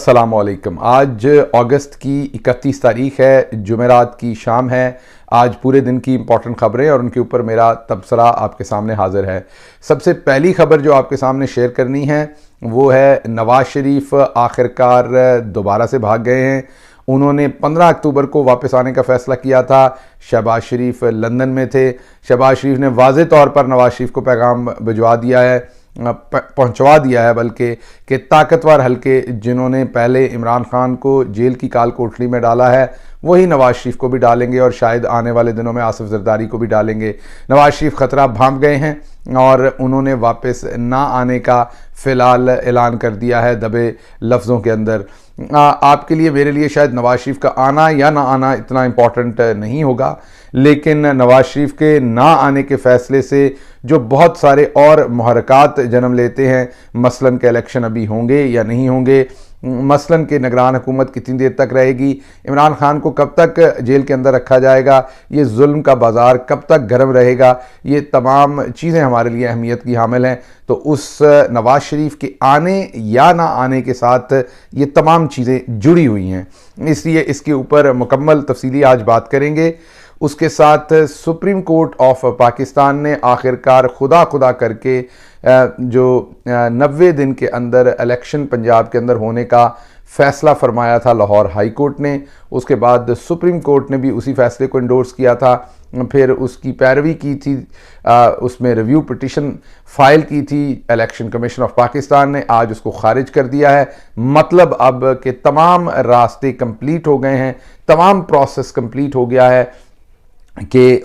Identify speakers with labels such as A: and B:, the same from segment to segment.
A: अस्सलामुअलैकुम। आज अगस्त की 31 तारीख है, जुमेरात की शाम है। आज पूरे दिन की इंपॉर्टेंट खबरें और उनके ऊपर मेरा तबसरा आपके सामने हाजिर है। सबसे पहली खबर जो आपके सामने शेयर करनी है वो है नवाज शरीफ आखिरकार दोबारा से भाग गए हैं। उन्होंने 15 अक्टूबर को वापस आने का फ़ैसला किया था। शहबाज शरीफ लंदन में थे। शहबाज शरीफ ने वाज़े तौर पर नवाज शरीफ को पैगाम भिजवा दिया है, पहुंचवा दिया है बल्कि, कि ताकतवर हल्के जिन्होंने पहले इमरान खान को जेल की काल कोठरी में डाला है वही नवाज शरीफ को भी डालेंगे और शायद आने वाले दिनों में आसिफ जरदारी को भी डालेंगे। नवाज शरीफ खतरा भांप गए हैं और उन्होंने वापस ना आने का फ़िलहाल ऐलान कर दिया है दबे लफ्ज़ों के अंदर। आपके लिए, मेरे लिए शायद नवाज शरीफ का आना या ना आना इतना इम्पॉर्टेंट नहीं होगा, लेकिन नवाज शरीफ के ना आने के फ़ैसले से जो बहुत सारे और मुहर्रकात जन्म लेते हैं, मसलन के इलेक्शन अभी होंगे या नहीं होंगे, मसलन के निगरान हुकूमत कितनी देर तक रहेगी, इमरान खान को कब तक जेल के अंदर रखा जाएगा, ये जुल्म का बाज़ार कब तक गर्म रहेगा, ये तमाम चीज़ें हमारे लिए अहमियत की हामिल हैं। तो उस नवाज शरीफ के आने या ना आने के साथ ये तमाम चीज़ें जुड़ी हुई हैं, इसलिए इसके ऊपर मुकम्मल तफसीली आज बात करेंगे। उसके साथ सुप्रीम कोर्ट ऑफ पाकिस्तान ने आखिरकार खुदा करके जो 90 दिन के अंदर इलेक्शन पंजाब के अंदर होने का फ़ैसला फरमाया था लाहौर हाई कोर्ट ने, उसके बाद सुप्रीम कोर्ट ने भी उसी फैसले को इंडोर्स किया था, फिर उसकी पैरवी की थी, उसमें रिव्यू पिटिशन फाइल की थी इलेक्शन कमीशन ऑफ पाकिस्तान ने, आज उसको खारिज कर दिया है। मतलब अब के तमाम रास्ते कंप्लीट हो गए हैं, तमाम प्रोसेस कंप्लीट हो गया है कि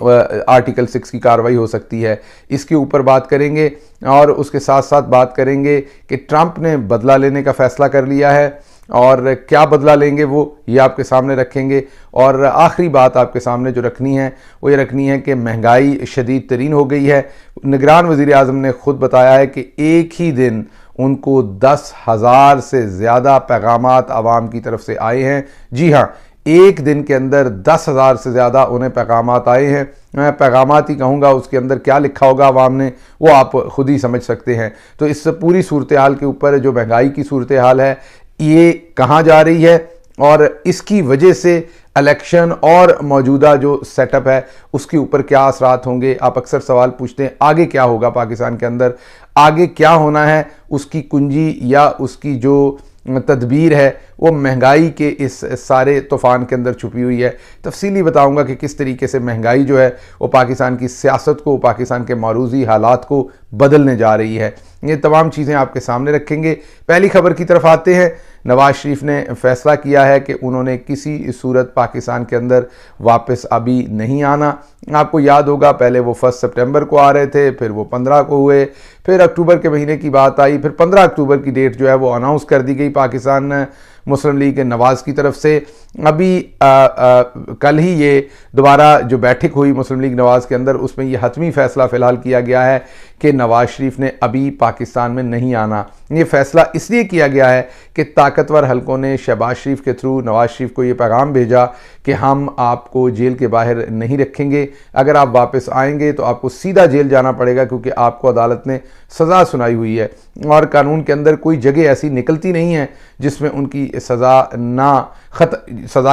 A: आर्टिकल 6 की कार्रवाई हो सकती है। इसके ऊपर बात करेंगे और उसके साथ साथ बात करेंगे कि ट्रंप ने बदला लेने का फ़ैसला कर लिया है और क्या बदला लेंगे वो ये आपके सामने रखेंगे। और आखिरी बात आपके सामने जो रखनी है वो ये रखनी है कि महंगाई शदीद तरीन हो गई है। निगरान वज़ीर आज़म ने ख़ुद बताया है कि एक ही दिन उनको 10,000 से ज़्यादा पैगामात आवाम की तरफ से आए हैं। जी हाँ, एक दिन के अंदर 10,000 से ज़्यादा उन्हें पैगामात आए हैं। मैं पैगामात ही कहूँगा, उसके अंदर क्या लिखा होगा आवाम ने वो आप ख़ुद ही समझ सकते हैं। तो इस पूरी सूरत हाल के ऊपर जो महंगाई की सूरत हाल है ये कहाँ जा रही है और इसकी वजह से इलेक्शन और मौजूदा जो सेटअप है उसके ऊपर क्या असरात होंगे। आप अक्सर सवाल पूछते हैं आगे क्या होगा पाकिस्तान के अंदर, आगे क्या होना है, उसकी कुंजी या उसकी जो तदबीर है वो महंगाई के इस सारे तूफ़ान के अंदर छुपी हुई है। तफसीली बताऊंगा कि किस तरीके से महंगाई जो है वो पाकिस्तान की सियासत को, पाकिस्तान के मौरूज़ी हालात को बदलने जा रही है। ये तमाम चीज़ें आपके सामने रखेंगे। पहली खबर की तरफ आते हैं। नवाज शरीफ ने फ़ैसला किया है कि उन्होंने किसी सूरत पाकिस्तान के अंदर वापस अभी नहीं आना। आपको याद होगा पहले वो 1 सितंबर को आ रहे थे, फिर वो 15 को हुए, फिर अक्टूबर के महीने की बात आई, फिर 15 अक्टूबर की डेट जो है वो अनाउंस कर दी गई पाकिस्तान मुस्लिम लीग के नवाज की तरफ से। अभी कल ही ये दोबारा जो बैठक हुई मुस्लिम लीग नवाज के अंदर, उसमें ये हतमी फ़ैसला फ़िलहाल किया गया है कि नवाज शरीफ ने अभी पाकिस्तान में नहीं आना। ये फ़ैसला इसलिए किया गया है कि ताकतवर हलकों ने शहबाज शरीफ के थ्रू नवाज शरीफ को ये पैगाम भेजा कि हम आपको जेल के बाहर नहीं रखेंगे, अगर आप वापस आएंगे तो आपको सीधा जेल जाना पड़ेगा क्योंकि आपको अदालत ने सज़ा सुनाई हुई है और कानून के अंदर कोई जगह ऐसी निकलती नहीं है जिसमें उनकी सज़ा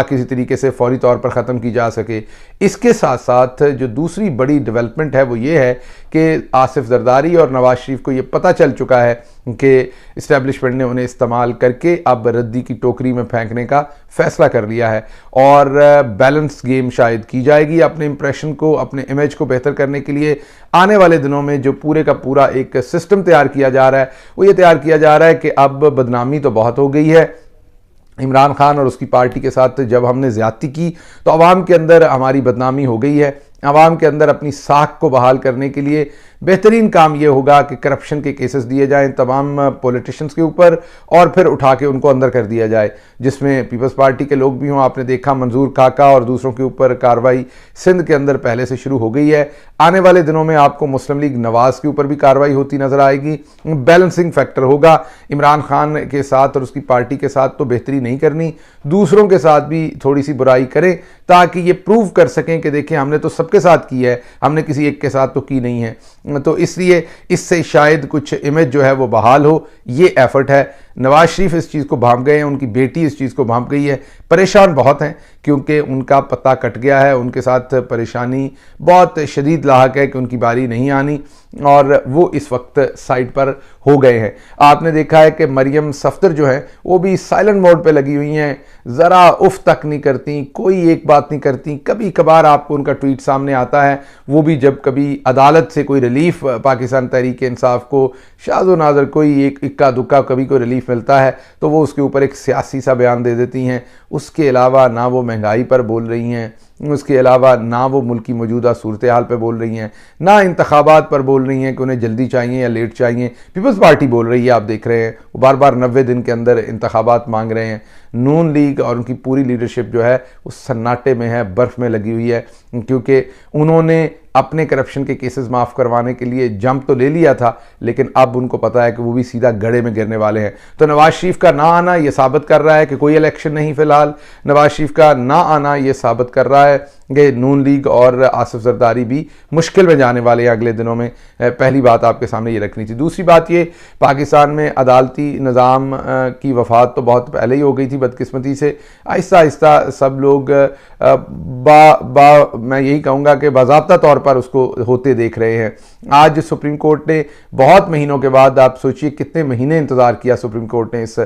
A: किसी तरीके से फौरी तौर पर ख़त्म की जा सके। इसके साथ साथ जो दूसरी बड़ी डेवलपमेंट है वो ये है कि आसिफ जरदारी और नवाज शरीफ को ये पता चल चुका है कि इस्टेब्लिशमेंट ने उन्हें इस्तेमाल करके अब रद्दी की टोकरी में फेंकने का फ़ैसला कर लिया है और बैलेंस गेम शायद की जाएगी अपने इंप्रेशन को, अपने इमेज को बेहतर करने के लिए। आने वाले दिनों में जो पूरे का पूरा एक सिस्टम तैयार किया जा रहा है वो ये तैयार किया जा रहा है कि अब बदनामी तो बहुत हो गई है इमरान खान और उसकी पार्टी के साथ। जब हमने ज़्यादती की तो आवाम के अंदर हमारी बदनामी हो गई है। आवाम के अंदर अपनी साख को बहाल करने के लिए बेहतरीन काम ये होगा कि करप्शन के केसेस दिए जाएं तमाम पॉलिटिशियंस के ऊपर और फिर उठा के उनको अंदर कर दिया जाए, जिसमें पीपल्स पार्टी के लोग भी हों। आपने देखा मंजूर काका और दूसरों के ऊपर कार्रवाई सिंध के अंदर पहले से शुरू हो गई है। आने वाले दिनों में आपको मुस्लिम लीग नवाज के ऊपर भी कार्रवाई होती नज़र आएगी। बैलेंसिंग फैक्टर होगा। इमरान खान के साथ और उसकी पार्टी के साथ तो बेहतरी नहीं करनी, दूसरों के साथ भी थोड़ी सी बुराई करें ताकि ये प्रूव कर सकें कि देखिए हमने तो सबके साथ की है, हमने किसी एक के साथ तो की नहीं है। तो इसलिए इससे शायद कुछ इमेज जो है वो बहाल हो, ये एफर्ट है। नवाज शरीफ इस चीज़ को भांप गए हैं, उनकी बेटी इस चीज़ को भांप गई है, परेशान बहुत हैं क्योंकि उनका पत्ता कट गया है, उनके साथ परेशानी बहुत शदीद लाहक है कि उनकी बारी नहीं आनी और वो इस वक्त साइड पर हो गए हैं। आपने देखा है कि मरियम सफदर जो है वो भी साइलेंट मोड पे लगी हुई हैं, ज़रा उफ तक नहीं करती, कोई एक बात नहीं करती। कभी कभार आपको उनका ट्वीट सामने आता है, वो भी जब कभी अदालत से कोई रिलीफ पाकिस्तान तहरीक इंसाफ को शाज़ो नाज़र कोई एक इक्का दुक्का कभी कोई रिलीफ मिलता है तो वो उसके ऊपर एक सियासी सा बयान दे देती हैं। उसके अलावा ना वो महंगाई पर बोल रही हैं, उसके अलावा ना वो मुल्क की मौजूदा सूरत हाल पर बोल रही हैं, ना इंतखाबात पर बोल रही हैं कि उन्हें जल्दी चाहिए या लेट चाहिए। पीपल्स पार्टी बोल रही है, आप देख रहे हैं वो बार बार 90 दिन के अंदर इंतखाबात मांग रहे हैं। नून लीग और उनकी पूरी लीडरशिप जो है उस सन्नाटे में है, बर्फ़ में लगी हुई है, क्योंकि उन्होंने अपने करप्शन के केसेस माफ़ करवाने के लिए जंप तो ले लिया था, लेकिन अब उनको पता है कि वो भी सीधा गड्ढे में गिरने वाले हैं। तो नवाज शरीफ का ना आना ये साबित कर रहा है कि कोई इलेक्शन नहीं फ़िलहाल। नवाज शरीफ का ना आना ये साबित कर रहा है कि नून लीग और आसिफ जरदारी भी मुश्किल में जाने वाले हैं अगले दिनों में। पहली बात आपके सामने ये रखनी थी। दूसरी बात ये, पाकिस्तान में अदालती निज़ाम की वफ़ात तो बहुत पहले ही हो गई थी बदकिस्मती से। आहिस्ता आहिस्ता सब लोग मैं यही कहूँगा कि बाज़ाब्ता तौर पर उसको होते देख रहे हैं। आज सुप्रीम कोर्ट ने बहुत महीनों के बाद, आप सोचिए कितने महीने इंतज़ार किया सुप्रीम कोर्ट ने इस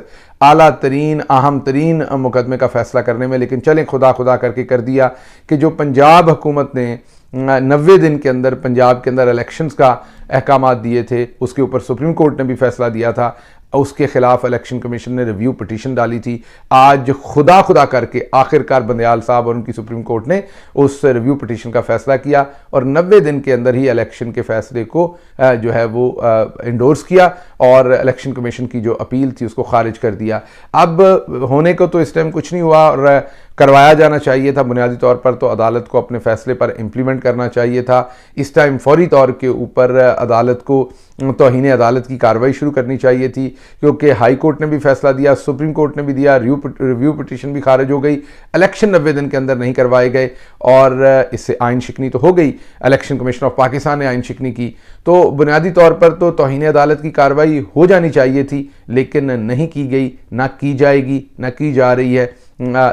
A: आला तरीन अहम तरीन मुकदमे का फ़ैसला करने में, लेकिन चलें खुदा खुदा करके कर दिया कि जो पंजाब हुकूमत ने 90 दिन के अंदर पंजाब के अंदर इलेक्शंस का अहकामात दिए थे, उसके ऊपर सुप्रीम कोर्ट ने भी फैसला दिया था। उसके खिलाफ इलेक्शन कमीशन ने रिव्यू पिटीशन डाली थी। आज खुदा खुदा करके आखिरकार बंदयाल साहब और उनकी सुप्रीम कोर्ट ने उस रिव्यू पिटीशन का फैसला किया और 90 दिन के अंदर ही इलेक्शन के फैसले को जो है वो इंडोर्स किया और इलेक्शन कमीशन की जो अपील थी उसको खारिज कर दिया। अब होने को तो इस टाइम कुछ नहीं हुआ और करवाया जाना चाहिए था। बुनियादी तौर पर तो अदालत को अपने फैसले पर इम्प्लीमेंट करना चाहिए था। इस टाइम फौरी तौर के ऊपर अदालत को तौहीन अदालत की कार्रवाई शुरू करनी चाहिए थी, क्योंकि हाई कोर्ट ने भी फैसला दिया, सुप्रीम कोर्ट ने भी दिया, रिव्यू पिटीशन भी खारिज हो गई, इलेक्शन 90 दिन के अंदर नहीं करवाए गए और इससे आइन शिकनी तो हो गई। इलेक्शन कमीशन ऑफ पाकिस्तान ने आइन शिकनी की, तो बुनियादी तौर पर तो तौहीन अदालत की कार्रवाई हो जानी चाहिए थी, लेकिन नहीं की गई, ना की जाएगी, ना की जा रही है।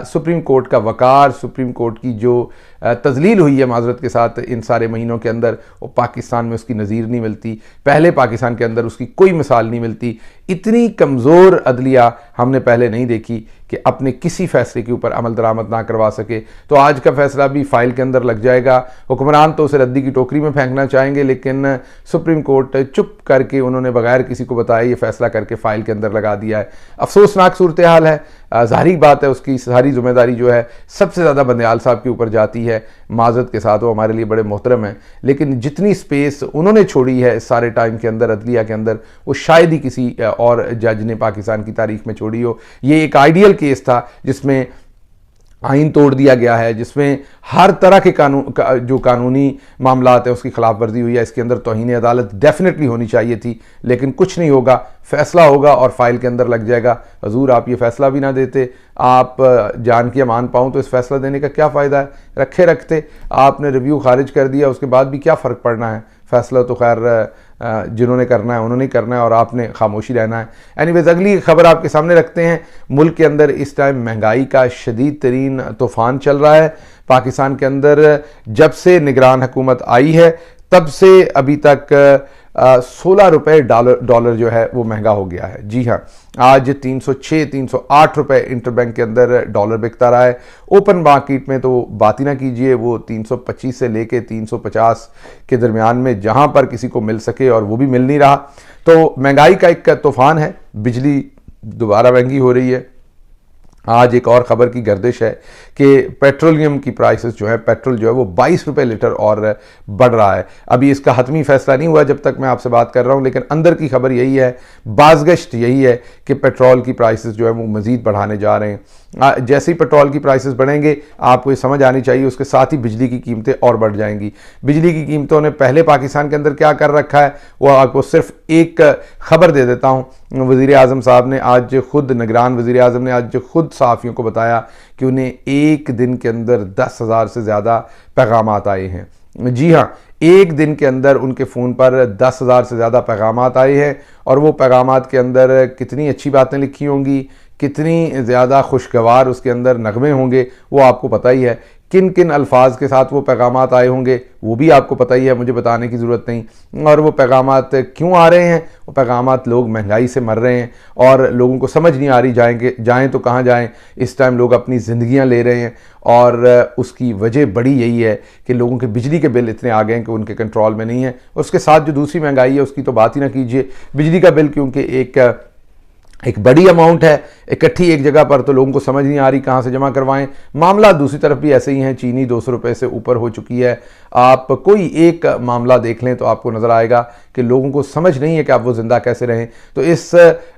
A: सुप्रीम कोर्ट का वकार, सुप्रीम कोर्ट की जो तजलील हुई है माजरत के साथ इन सारे महीनों के अंदर, वो पाकिस्तान में उसकी नज़ीर नहीं मिलती। पहले पाकिस्तान के अंदर उसकी कोई मिसाल नहीं मिलती। इतनी कमज़ोर अदलिया हमने पहले नहीं देखी कि अपने किसी फैसले के ऊपर अमल दरामद ना करवा सके। तो आज का फैसला भी फाइल के अंदर लग जाएगा। हुक्मरान तो उसे रद्दी की टोकरी में फेंकना चाहेंगे, लेकिन सुप्रीम कोर्ट चुप करके उन्होंने बगैर किसी को बताए ये फैसला करके फाइल के अंदर लगा दिया है। अफसोसनाक सूरत हाल है। ज़ाहिर बात है उसकी सारी जिम्मेदारी जो है सबसे ज़्यादा बंदयाल साहब के ऊपर जाती है। माजरत के साथ वो हमारे लिए बड़े मोहतरम हैं, लेकिन जितनी स्पेस उन्होंने छोड़ी है इस सारे टाइम के अंदर अदलिया के अंदर, वो शायद ही किसी और जज ने पाकिस्तान की तारीख में छोड़ी हो। ये एक आइडियल केस था जिसमें आइन तोड़ दिया गया है, जिसमें हर तरह के जो कानूनी मामलात हैं उसकी खिलाफ वर्जी हुई है। इसके अंदर तौहीन अदालत डेफिनेटली होनी चाहिए थी, लेकिन कुछ नहीं होगा। फैसला होगा और फाइल के अंदर लग जाएगा। हजूर आप ये फैसला भी ना देते, आप जान की अमान पाऊँ तो इस फैसला देने का क्या फ़ायदा है। रखे रखते आपने रिव्यू खारिज कर दिया, उसके बाद भी क्या फ़र्क पड़ना है। फैसला तो खैर जिन्होंने करना है उन्होंने करना है और आपने खामोशी रहना है। एनीवेज अगली खबर आपके सामने रखते हैं। मुल्क के अंदर इस टाइम महंगाई का शदीद तरीन तूफ़ान चल रहा है। पाकिस्तान के अंदर जब से निगरान हुकूमत आई है तब से अभी तक 16 रुपये डॉलर जो है वो महंगा हो गया है। जी हाँ, आज 306-308 रुपये इंटरबैंक के अंदर डॉलर बिकता रहा है। ओपन मार्केट में तो बात ही ना कीजिए, वो 325 से लेके 350 के दरमियान में जहाँ पर किसी को मिल सके, और वो भी मिल नहीं रहा। तो महंगाई का एक तूफ़ान है। बिजली दोबारा महंगी हो रही है। आज एक और ख़बर की गर्दिश है कि पेट्रोलियम की प्राइसेस जो है, पेट्रोल जो है वो 22 रुपये लीटर और बढ़ रहा है। अभी इसका हतमी फैसला नहीं हुआ जब तक मैं आपसे बात कर रहा हूँ, लेकिन अंदर की खबर यही है, बाज़गश्त यही है कि पेट्रोल की प्राइसेस जो है वो मज़ीद बढ़ाने जा रहे हैं। जैसे ही पेट्रोल की प्राइसेस बढ़ेंगे आपको ये समझ आनी चाहिए, उसके साथ ही बिजली की कीमतें और बढ़ जाएंगी। बिजली की कीमतों ने पहले पाकिस्तान के अंदर क्या कर रखा है वो आपको सिर्फ एक खबर दे देता हूँ। वज़ीर आज़म साहब ने आज खुद, निगरान वज़ीर आज़म ने आज खुद सहाफ़ियों को बताया कि उन्हें एक दिन के अंदर 10,000 से ज़्यादा पैगामात आए हैं। जी हाँ, एक दिन के अंदर उनके फ़ोन पर 10,000 से ज़्यादा पैगामात आए हैं, और वो पैगामात के अंदर कितनी अच्छी बातें लिखी होंगी, कितनी ज़्यादा खुशगवार उसके अंदर नगमे होंगे, वो आपको पता ही है। किन किन अल्फाज के साथ वो पैगामात आए होंगे वो भी आपको पता ही है, मुझे बताने की ज़रूरत नहीं। और वो पैगामात क्यों आ रहे हैं? वो पैगामात, लोग महंगाई से मर रहे हैं और लोगों को समझ नहीं आ रही जाएं तो कहाँ जाएं। इस टाइम लोग अपनी ज़िंदगियां ले रहे हैं, और उसकी वजह बड़ी यही है कि लोगों के बिजली के बिल इतने आ गए हैं कि उनके कंट्रोल में नहीं है। और उसके साथ जो दूसरी महंगाई है उसकी तो बात ही ना कीजिए। बिजली का बिल क्योंकि एक बड़ी अमाउंट है इकट्ठी एक जगह पर, तो लोगों को समझ नहीं आ रही कहाँ से जमा करवाएं। मामला दूसरी तरफ भी ऐसे ही हैं, चीनी 200 रुपये से ऊपर हो चुकी है। आप कोई एक मामला देख लें तो आपको नज़र आएगा कि लोगों को समझ नहीं है कि आप वो ज़िंदा कैसे रहें। तो इस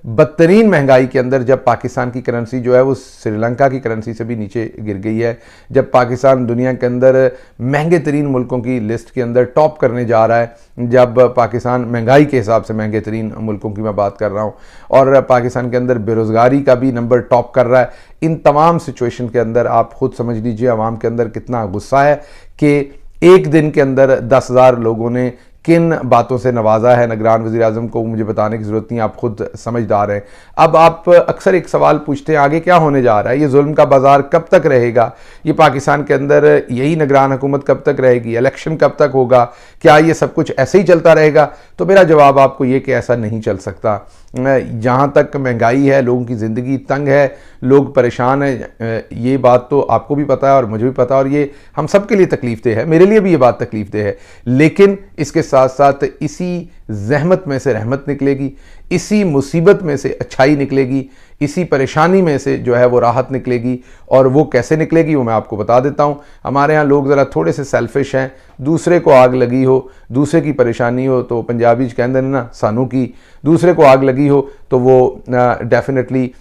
A: बदतरीन महंगाई के अंदर जब पाकिस्तान की करेंसी जो है वो श्रीलंका की करेंसी से भी नीचे गिर गई है, जब पाकिस्तान दुनिया के अंदर महंगे तरीन मुल्कों की लिस्ट के अंदर टॉप करने जा रहा है, जब पाकिस्तान महंगाई के हिसाब से महंगे तरीन मुल्कों की मैं बात कर रहा हूँ, और पाकिस्तान के अंदर बेरोज़गारी का भी नंबर टॉप कर रहा है, इन तमाम सिचुएशन के अंदर आप खुद समझ लीजिए आवाम के अंदर कितना गुस्सा है कि एक दिन के अंदर 10,000 लोगों ने किन बातों से नवाजा है निगरान वज़ीर आज़म को, मुझे बताने की ज़रूरत नहीं, आप खुद समझदार हैं। अब आप अक्सर एक सवाल पूछते हैं, आगे क्या होने जा रहा है? ये जुल्म का बाज़ार कब तक रहेगा? ये पाकिस्तान के अंदर यही निगरान हुकूमत कब तक रहेगी? इलेक्शन कब तक होगा? क्या ये सब कुछ ऐसे ही चलता रहेगा? तो मेरा जवाब आपको ये कि ऐसा नहीं चल सकता। जहाँ तक महंगाई है, लोगों की ज़िंदगी तंग है, लोग परेशान हैं, ये बात तो आपको भी पता है और मुझे भी पता है, और ये हम सब के लिए तकलीफ दे है, मेरे लिए भी ये बात तकलीफ दे है। लेकिन इसके साथ साथ इसी जहमत में से रहमत निकलेगी, इसी मुसीबत में से अच्छाई निकलेगी, इसी परेशानी में से जो है वो राहत निकलेगी। और वो कैसे निकलेगी वो मैं आपको बता देता हूँ। हमारे यहाँ लोग ज़रा थोड़े से सेल्फिश हैं, दूसरे को आग लगी हो, दूसरे की परेशानी हो तो पंजाबी कहते हैं ना सानू की, दूसरे को आग लगी हो तो वो डेफिनेटली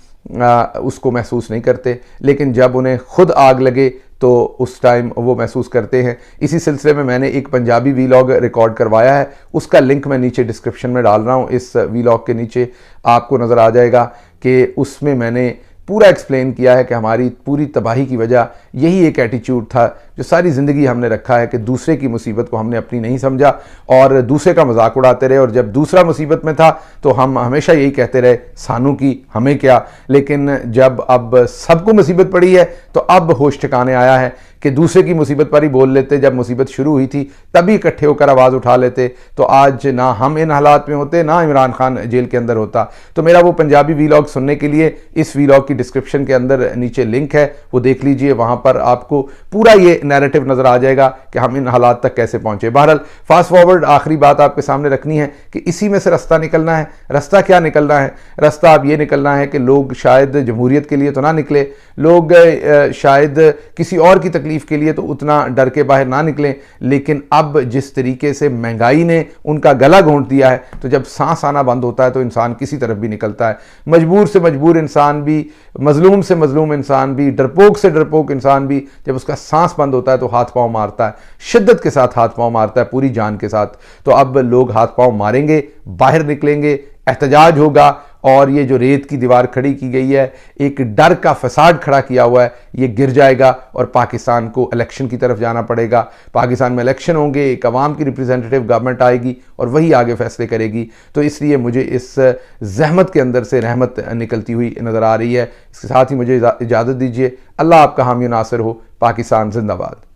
A: उसको महसूस नहीं करते, लेकिन जब उन्हें खुद आग लगे तो उस टाइम वो महसूस करते हैं। इसी सिलसिले में मैंने एक पंजाबी वीलॉग रिकॉर्ड करवाया है, उसका लिंक मैं नीचे डिस्क्रिप्शन में डाल रहा हूँ। इस वीलॉग के नीचे आपको नज़र आ जाएगा कि उसमें मैंने पूरा एक्सप्लेन किया है कि हमारी पूरी तबाही की वजह यही एक एटीट्यूड था जो सारी ज़िंदगी हमने रखा है कि दूसरे की मुसीबत को हमने अपनी नहीं समझा और दूसरे का मजाक उड़ाते रहे, और जब दूसरा मुसीबत में था तो हम हमेशा यही कहते रहे सानू की हमें क्या। लेकिन जब अब सबको मुसीबत पड़ी है तो अब होश ठिकाने आया है कि दूसरे की मुसीबत पर ही बोल लेते, जब मुसीबत शुरू हुई थी तभी इकट्ठे होकर आवाज़ उठा लेते, तो आज ना हम इन हालात में होते, ना इमरान खान जेल के अंदर होता। तो मेरा वो पंजाबी वीलॉग सुनने के लिए इस वीलॉग की डिस्क्रिप्शन के अंदर नीचे लिंक है, वो देख लीजिए, वहाँ पर आपको पूरा ये नैरेटिव नज़र आ जाएगा कि हम इन हालात तक कैसे पहुँचे। बहरहाल फास्ट फॉरवर्ड आखिरी बात आपके सामने रखनी है कि इसी में से रास्ता निकलना है। रास्ता क्या निकलना है? रास्ता अब ये निकलना है कि लोग शायद जमहूरियत के लिए तो ना निकले, लोग शायद किसी और की तकलीफ के लिए तो उतना डर के बाहर ना निकलें, लेकिन अब जिस तरीके से महंगाई ने उनका गला घोंट दिया है, तो जब सांस आना बंद होता है तो इंसान किसी तरफ भी निकलता है। मजबूर से मजबूर इंसान भी, मजलूम से मजलूम इंसान भी, डरपोक से डरपोक इंसान भी, जब उसका सांस बंद होता है तो हाथ पांव मारता है, शिद्दत के साथ हाथ पांव मारता है, पूरी जान के साथ। तो अब लोग हाथ पांव मारेंगे, बाहर निकलेंगे, एहतजाज होगा, और ये जो रेत की दीवार खड़ी की गई है, एक डर का फसाद खड़ा किया हुआ है, ये गिर जाएगा और पाकिस्तान को इलेक्शन की तरफ जाना पड़ेगा। पाकिस्तान में इलेक्शन होंगे, एक अवाम की रिप्रेजेंटेटिव गवर्नमेंट आएगी और वही आगे फैसले करेगी। तो इसलिए मुझे इस जहमत के अंदर से रहमत निकलती हुई नज़र आ रही है। इसके साथ ही मुझे इजाज़त दीजिए। अल्लाह आपका हामी नासिर हो। पाकिस्तान जिंदाबाद।